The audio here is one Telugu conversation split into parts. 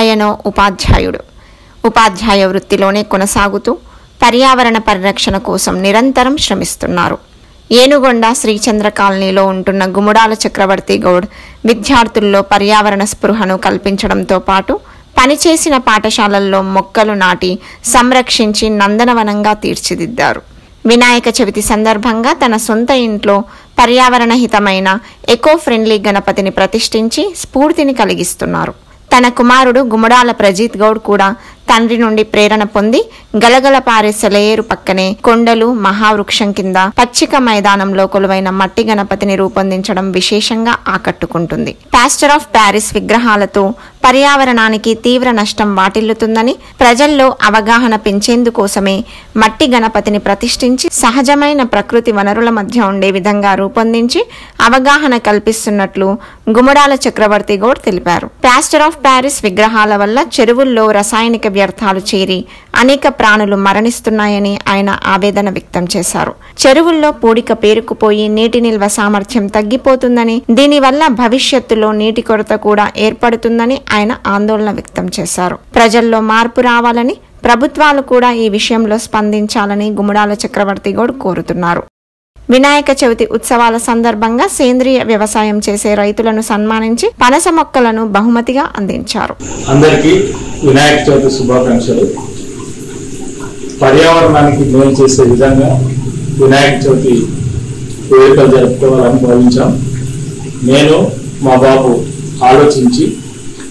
ఆయనో ఉపాధ్యాయుడు. ఉపాధ్యాయ వృత్తిలోనే కొనసాగుతూ పర్యావరణ పరిరక్షణ కోసం నిరంతరం శ్రమిస్తున్నారు. ఏనుగొండ శ్రీచంద్ర కాలనీలో ఉంటున్న గుముడాల చక్రవర్తి గౌడ్ విద్యార్థుల్లో పర్యావరణ స్పృహను కల్పించడంతో పాటు పనిచేసిన పాఠశాలల్లో మొక్కలు నాటి సంరక్షించి నందనవనంగా తీర్చిదిద్దారు. వినాయక చవితి సందర్భంగా తన సొంత ఇంట్లో పర్యావరణ హితమైన ఎకో ఫ్రెండ్లీ గణపతిని ప్రతిష్ఠించి స్ఫూర్తిని కలిగిస్తున్నారు. తన కుమారుడు గుముడాల ప్రజీత్ గౌడ్ కూడా తండ్రి నుండి ప్రేరణ పొంది గలగల పారే సెలయేరు పక్కనే కొండలు మహావృక్షం కింద పచ్చిక మైదానంలో కొలువైన మట్టి గణపతిని రూపొందించడం విశేషంగా ఆకట్టుకుంటుంది. ప్లాస్టర్ ఆఫ్ ప్యారిస్ విగ్రహాలతో పర్యావరణానికి తీవ్ర నష్టం వాటిల్లుతుందని ప్రజల్లో అవగాహన పెంచేందుకోసమే మట్టి గణపతిని ప్రతిష్ఠించి సహజమైన ప్రకృతి వనరుల మధ్య ఉండే విధంగా రూపొందించి అవగాహన కల్పిస్తున్నట్లు గుముడాల చక్రవర్తి గౌడ్ తెలిపారు. ప్లాస్టర్ ఆఫ్ ప్యారిస్ విగ్రహాల వల్ల చెరువుల్లో రసాయనిక వ్యర్థాలు చేరి అనేక ప్రాణులు మరణిస్తున్నాయని ఆయన ఆవేదన వ్యక్తం చేశారు. చెరువుల్లో పూడిక పేరుకుపోయి నీటి నిల్వ సామర్థ్యం తగ్గిపోతుందని, దీనివల్ల భవిష్యత్తులో నీటి కొరత కూడా ఏర్పడుతుందని ఆయన ఆందోళన వ్యక్తం చేశారు. ప్రజల్లో మార్పు రావాలని, ప్రభుత్వాలు కూడా ఈ విషయంలో స్పందించాలని గుముడాల చక్రవర్తి గౌడ్ కోరుతున్నారు. వినాయక చవితి ఉత్సవాల సందర్భంగా సేంద్రియ వ్యవసాయం చేసే రైతులను సన్మానించి పనస మొక్కలను బహుమతిగా అందించారు. అందరికీ వినాయక చవితి శుభాకాంక్షలు. పర్యావరణానికి మేలు చేసే విధంగా వినాయక చవితి వేడుకలు జరుపుకోవాలని భావించాం. నేను మా బాబు ఆలోచించి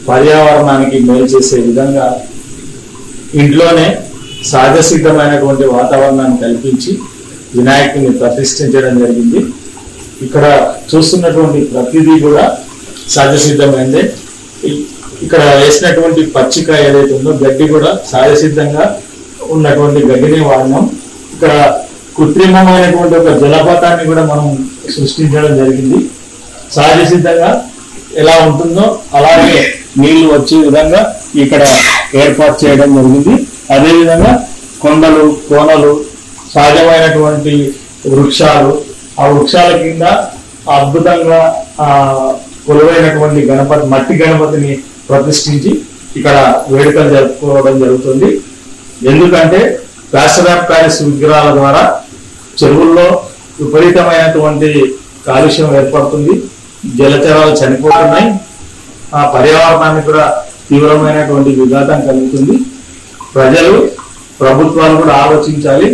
పర్యావరణానికి మేలు చేసే విధంగా ఇంట్లోనే సహజసిద్ధమైనటువంటి వాతావరణాన్ని కల్పించి వినాయకుడిని ప్రతిష్ఠించడం జరిగింది. ఇక్కడ చూస్తున్నటువంటి ప్రతిదీ కూడా సహజసిద్ధమైందే. ఇక్కడ వేసినటువంటి పచ్చిక ఏదైతే ఉందో గడ్డి కూడా సహజసిద్ధంగా ఉన్నటువంటి గడ్డిని వాడినాం. ఇక్కడ కృత్రిమమైనటువంటి ఒక జలపాతాన్ని కూడా మనం సృష్టించడం జరిగింది. సహజసిద్ధంగా ఎలా ఉంటుందో అలాగే నీళ్లు వచ్చే విధంగా ఇక్కడ ఏర్పాటు చేయడం జరిగింది. అదేవిధంగా కొండలు, కోనలు, సహజమైనటువంటి వృక్షాలు, ఆ వృక్షాల కింద అద్భుతంగా కొలువైనటువంటి గణపతి, మట్టి గణపతిని ప్రతిష్ఠించి ఇక్కడ వేడుకలు జరుపుకోవడం జరుగుతుంది. ఎందుకంటే ప్లాస్టర్ ఆఫ్ ప్యారిస్ విగ్రహాల ద్వారా చెరువుల్లో విపరీతమైనటువంటి కాలుష్యం ఏర్పడుతుంది, జలచరాలు చనిపోతున్నాయి, ఆ పర్యావరణానికి కూడా తీవ్రమైనటువంటి విఘాతం కలుగుతుంది. ప్రజలు, ప్రభుత్వాలు కూడా ఆలోచించాలి.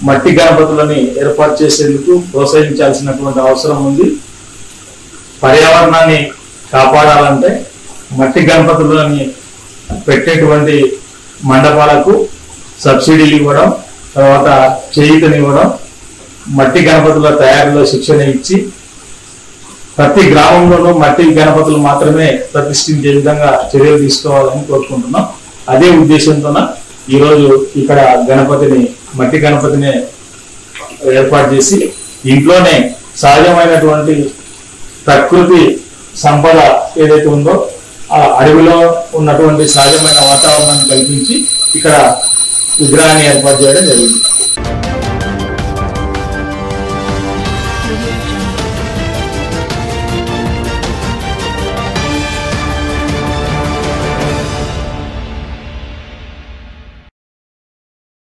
మట్టి గణపతులని ఏర్పాటు చేసేందుకు ప్రోత్సహించాల్సినటువంటి అవసరం ఉంది. పర్యావరణాన్ని కాపాడాలంటే మట్టి గణపతులని పెట్టేటువంటి మండపాలకు సబ్సిడీలు ఇవ్వడం, తర్వాత చేయూతనివ్వడం, మట్టి గణపతుల తయారీలో శిక్షణ ఇచ్చి ప్రతి గ్రామంలోనూ మట్టి గణపతులు మాత్రమే ప్రతిష్ఠించే విధంగా చర్యలు తీసుకోవాలని కోరుకుంటున్నాం. అదే ఉద్దేశంతో ఈరోజు ఇక్కడ గణపతిని, మట్టి గణపతిని ఏర్పాటు చేసి ఇంట్లోనే సహజమైనటువంటి ప్రకృతి సంపద ఏదైతే ఉందో ఆ అడవిలో ఉన్నటువంటి సహజమైన వాతావరణాన్ని కల్పించి ఇక్కడ విగ్రహాన్ని ఏర్పాటు చేయడం జరిగింది.